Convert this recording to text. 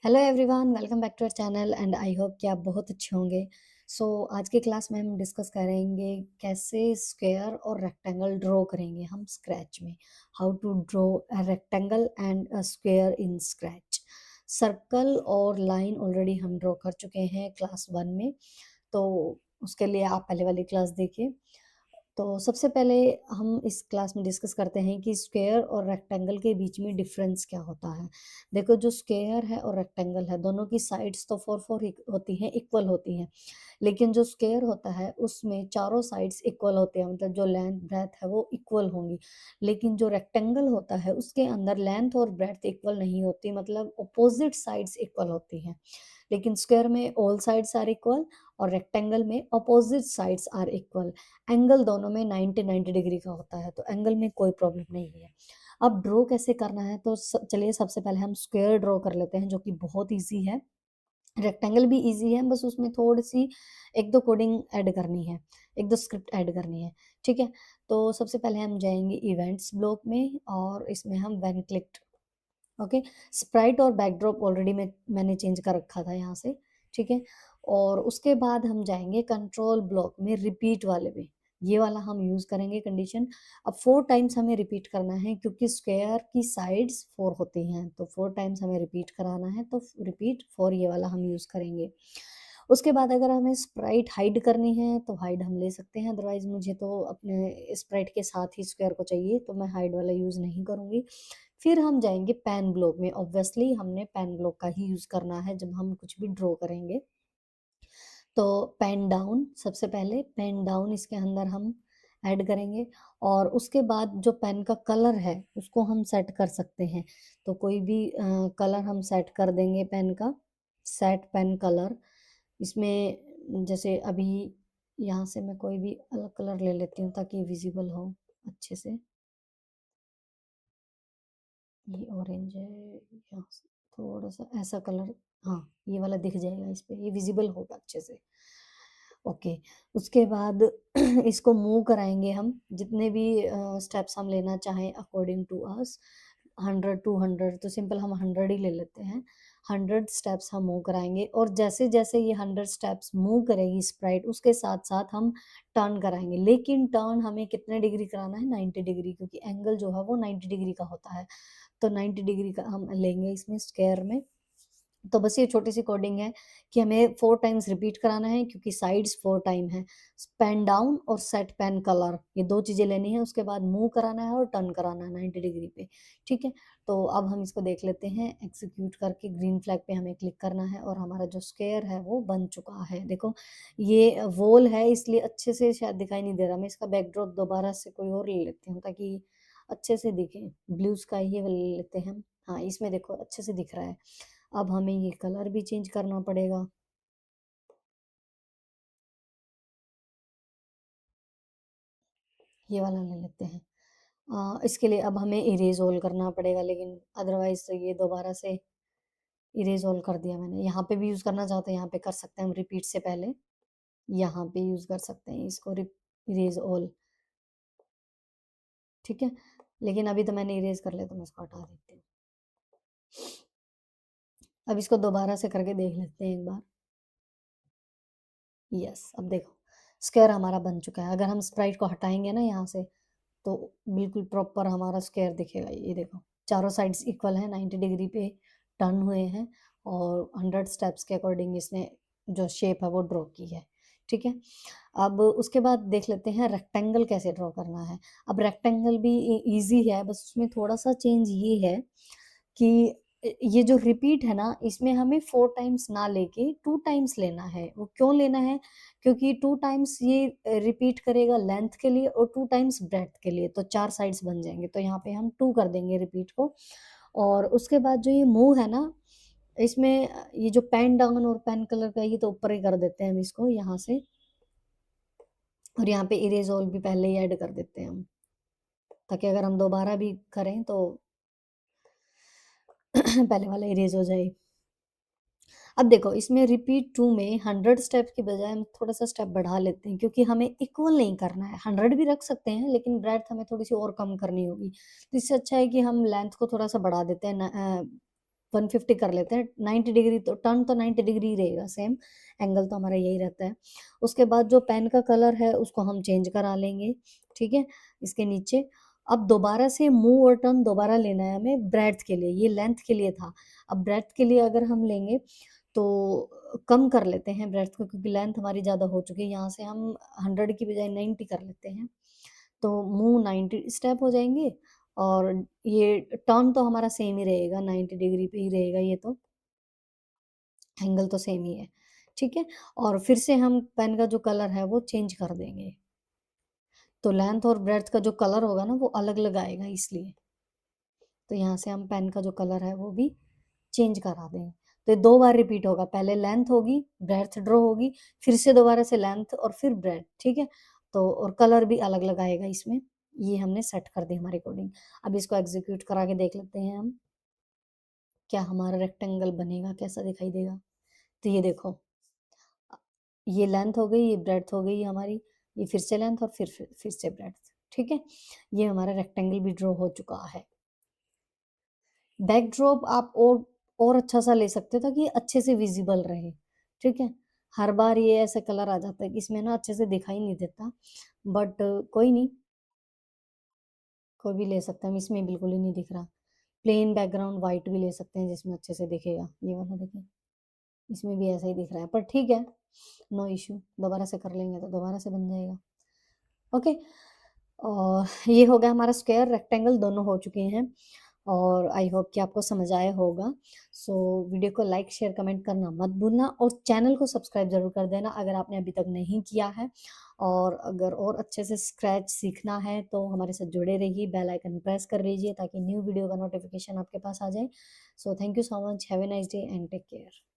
Hello everyone, welcome back to our channel and I hope कि आप बहुत अच्छे होंगे। आज की क्लास में हम डिस्कस करेंगे कैसे स्क्वायर और रेक्टेंगल ड्रॉ करेंगे हम स्क्रैच में। How to draw a rectangle and a square in scratch. Circle और लाइन ऑलरेडी हम ड्रॉ कर चुके हैं क्लास 1 में, तो उसके लिए आप पहले वाली क्लास देखिए। तो सबसे पहले हम इस क्लास में डिस्कस करते हैं कि स्क्वायर और रेक्टेंगल के बीच में डिफरेंस क्या होता है। देखो, जो स्क्वायर है और रेक्टेंगल है, दोनों की साइड्स तो 4 4 होती हैं, इक्वल होती हैं। लेकिन जो स्क्वायर होता है उसमें चारों साइड्स इक्वल होते हैं, मतलब जो लेंथ ब्रेथ है वो इक्वल होंगी। लेकिन जो रेक्टेंगल होता है उसके अंदर लेंथ और ब्रेथ इक्वल नहीं होती, मतलब अपोजिट साइड्स इक्वल होती हैं। लेकिन स्क्वायर में ऑल साइड्स आर इक्वल और रेक्टेंगल में opposite sides are equal. Angle दोनों में 90 डिग्री का होता है, तो एंगल में कोई प्रॉब्लम नहीं है। अब ड्रॉ कैसे करना है, तो चलिए सबसे पहले हम स्क्वायर ड्रॉ कर लेते हैं, जो कि बहुत इजी है। रेक्टेंगल भी इजी है, बस उसमें थोड़ी सी एक दो कोडिंग ऐड करनी है, एक दो स्क्रिप्ट ऐड करनी है। ठीक है, तो सबसे पहले हम जाएंगे इवेंट्स ब्लॉक में और इसमें हम व्हेन क्लिक्ड। ओके, स्प्राइट और बैकड्रॉप ऑलरेडी मैंने चेंज कर रखा था यहाँ से। ठीक है, और उसके बाद हम जाएंगे कंट्रोल ब्लॉक में रिपीट वाले में, ये वाला हम यूज करेंगे कंडीशन। अब 4 टाइम्स हमें रिपीट करना है क्योंकि स्क्वायर की साइड्स 4 होती हैं, तो 4 टाइम्स हमें रिपीट कराना है, तो रिपीट 4 ये वाला हम यूज करेंगे। उसके बाद अगर हमें स्प्राइट हाइड करनी है तो हाइड हम ले सकते हैं, अदरवाइज मुझे तो अपने स्प्राइट के साथ ही स्क्वायर को चाहिए, तो मैं हाइड वाला यूज नहीं करूंगी। फिर हम जाएंगे पेन ब्लॉक में, ऑब्वियसली हमने पेन ब्लॉक का ही यूज करना है जब हम कुछ भी ड्रॉ करेंगे। तो पेन डाउन, सबसे पहले पेन डाउन इसके अंदर हम ऐड करेंगे और उसके बाद जो पेन का कलर है उसको हम सेट कर सकते हैं। तो कोई भी कलर हम सेट कर देंगे पेन का, सेट पेन कलर। इसमें जैसे अभी यहाँ से मैं कोई भी अलग कलर ले लेती हूँ ताकि विजिबल हो अच्छे से। ये ऑरेंज है, यहाँ से थोड़ा सा ऐसा कलर, हाँ ये वाला दिख जाएगा, इस पे ये विजिबल होगा अच्छे से। ओके, उसके बाद इसको मूव कराएंगे हम, जितने भी स्टेप्स हम लेना चाहें अकॉर्डिंग टू अस। 100 200, तो सिंपल हम 100 ही ले लेते हैं। 100 स्टेप्स हम मूव कराएंगे और जैसे जैसे ये 100 स्टेप्स मूव करेगी स्प्राइट, उसके साथ साथ हम टर्न कराएंगे। लेकिन टर्न हमें कितने डिग्री कराना है, 90 डिग्री, क्योंकि एंगल जो है वो 90 डिग्री का होता है। तो 90 डिग्री का हम लेंगे इसमें स्क्वायर में। तो बस ये छोटी सी कोडिंग है कि हमें 4 टाइम्स रिपीट कराना है क्योंकि साइड्स 4 टाइम है। पेन डाउन और सेट पेन कलर, ये दो चीजें लेनी है, उसके बाद मूव कराना है और टर्न कराना है 90 डिग्री पे। ठीक है, तो अब हम इसको देख लेते हैं एग्जीक्यूट करके। ग्रीन फ्लैग पे हमें क्लिक करना है और हमारा जो स्क्वायर है वो बन चुका है। देखो, ये वॉल है इसलिए अच्छे से शायद दिखाई नहीं दे रहा, मैं इसका बैकड्रॉप दोबारा से कोई और ले लेती हूँ ताकि अच्छे से दिखे। ब्लू स्काई ही ले लेते हैं हम। हाँ, इसमें देखो अच्छे से दिख रहा है। अब हमें ये कलर भी चेंज करना पड़ेगा। ये वाला ले लेते हैं। इसके लिए अब हमें इरेज ऑल करना पड़ेगा, लेकिन अदरवाइज तो ये दोबारा से इरेज ऑल कर दिया मैंने। यहाँ पे भी यूज करना चाहते हैं, यहाँ पे कर सकते हैं हम रिपीट से पहले, यहाँ पे यूज कर सकते हैं इसको इरेज ऑल। ठीक है, लेकिन अभी तो मैंने इरेज कर लिया तो मैं इसको हटा देती हूँ। अब इसको दोबारा से करके देख लेते हैं एक बार। यस, अब देखो स्क्वायर हमारा बन चुका है। अगर हम स्प्राइट को हटाएंगे ना यहाँ से, तो बिल्कुल प्रॉपर हमारा स्क्वायर दिखेगा। ये देखो, चारों साइड्स इक्वल है, 90 डिग्री पे टर्न हुए हैं और 100 स्टेप्स के अकॉर्डिंग इसने जो शेप है वो ड्रॉ की है। ठीक है, अब उसके बाद देख लेते हैं रेक्टेंगल कैसे ड्रॉ करना है। अब रेक्टेंगल भी इजी है, बस उसमें थोड़ा सा चेंज ये है कि ये जो रिपीट है ना, इसमें हमें 4 टाइम्स ना लेके 2 टाइम्स लेना है। वो क्यों लेना है, क्योंकि 2 टाइम्स ये रिपीट करेगा लेंथ के लिए और 2 टाइम्स ब्रेथ के लिए, तो 4 साइड्स बन जाएंगे। तो यहाँ पे हम 2 कर देंगे रिपीट को। और उसके बाद जो ये मूव है ना, इसमें ये जो पेन डाउन और पेन कलर का, ये तो ऊपर ही कर देते हैं हम इसको यहाँ से। और यहाँ पे इरेज ऑल भी पहले ही ऐड कर देते हैं हम, ताकि अगर हम दोबारा भी करें तो पहले वाला इरेज हो जाए। अब देखो, इसमें रिपीट 2 में 100 स्टेप की बजाय हम थोड़ा सा स्टेप बढ़ा लेते हैं, क्योंकि हमें इक्वल नहीं करना है। 100 भी रख सकते हैं लेकिन ब्रेथ हमें थोड़ी सी और कम करनी होगी, तो इससे अच्छा है कि हम लेंथ को थोड़ा सा बढ़ा देते हैं 150 कर लेते हैं, 90 डिग्री तो टर्न तो 90 डिग्री ही रहेगा, सेम एंगल तो हमारा यही रहता है। उसके बाद जो पेन का कलर है उसको हम चेंज करा लेंगे, ठीक है? इसके नीचे अब दोबारा से मूव और टर्न दोबारा लेना है हमें ब्रेड्थ के लिए, ये लेंथ के लिए था। अब ब्रेड्थ के लिए अगर हम लेंगे तो कम कर लेते हैं ब्रेड्थ को, क्योंकि लेंथ हमारी ज़्यादा हो चुकी है। यहाँ से हम 100 की बजाय 90 कर लेते हैं। तो मूव 90 स्टेप हो जाएँगे और ये टर्न तो हमारा सेम ही रहेगा, 90 डिग्री पे ही रहेगा ये तो, एंगल तो सेम ही है, ठीक है? और फिर से हम पेन का जो कलर है वो चेंज कर देंगे। तो लेंथ और ब्रेड्थ का जो कलर होगा ना वो अलग-अलग आएगा इसलिए। तो यहाँ से हम पेन का जो कलर है वो भी चेंज करा दें। तो ये 2 बार रिपीट होगा, पहले लेंथ होगी, ब्रेड्थ ड्रॉ होगी, फिर से दोबारा से लेंथ और फिर ब्रेड्थ, ठीक है? तो और कलर भी अलग-अलग आएगा इसमें, ये हमने सेट कर दी हमारे अकॉर्डिंग। अब इसको एग्ज़ीक्यूट करा के देख लेते हैं हम, क्या हमारा रेक्टेंगल बनेगा, कैसा दिखाई देगा? तो ये देखो, अ, ये लेंथ हो गई, ये ब्रेड्थ हो गई हमारी, ये फिर से लेंथ और फिर से ब्रेड्थ, ठीक है? ये हमारा रेक्टेंगल भी ड्रॉ हो चुका है। बैकड्रॉप आप और अच्छा-सा ले सकते हो ताकि अच्छे से विज़िबल रहे, ठीक है? हर बार ये ऐसे कलर आ जाता है कि इसमें ना अच्छे से दिखाई नहीं देता, बट कोई नहीं, कोई भी ले सकता है, इसमें बिल्कुल ही नहीं दिख रहा। प्लेन बैकग्राउंड व्हाइट भी ले सकते हैं जिसमें अच्छे से दिखेगा, ये वाला देखिए, इसमें भी ऐसा ही दिख रहा है, पर ठीक है, नो इश्यू, दोबारा से कर लेंगे तो दोबारा से बन जाएगा, ओके। और ये हो गया हमारा स्क्वायर, रेक्टेंगल दोनों हो चुके हैं और आई होप कि आपको समझ आया होगा। सो वीडियो को लाइक, शेयर, कमेंट करना मत भूलना और चैनल को सब्सक्राइब ज़रूर कर देना अगर आपने अभी तक नहीं किया है। और अगर और अच्छे से स्क्रैच सीखना है तो हमारे साथ जुड़े रहिए, बेल आइकन प्रेस कर लीजिए ताकि न्यू वीडियो का नोटिफिकेशन आपके पास आ जाए। So thank you so much, have a nice day and take care.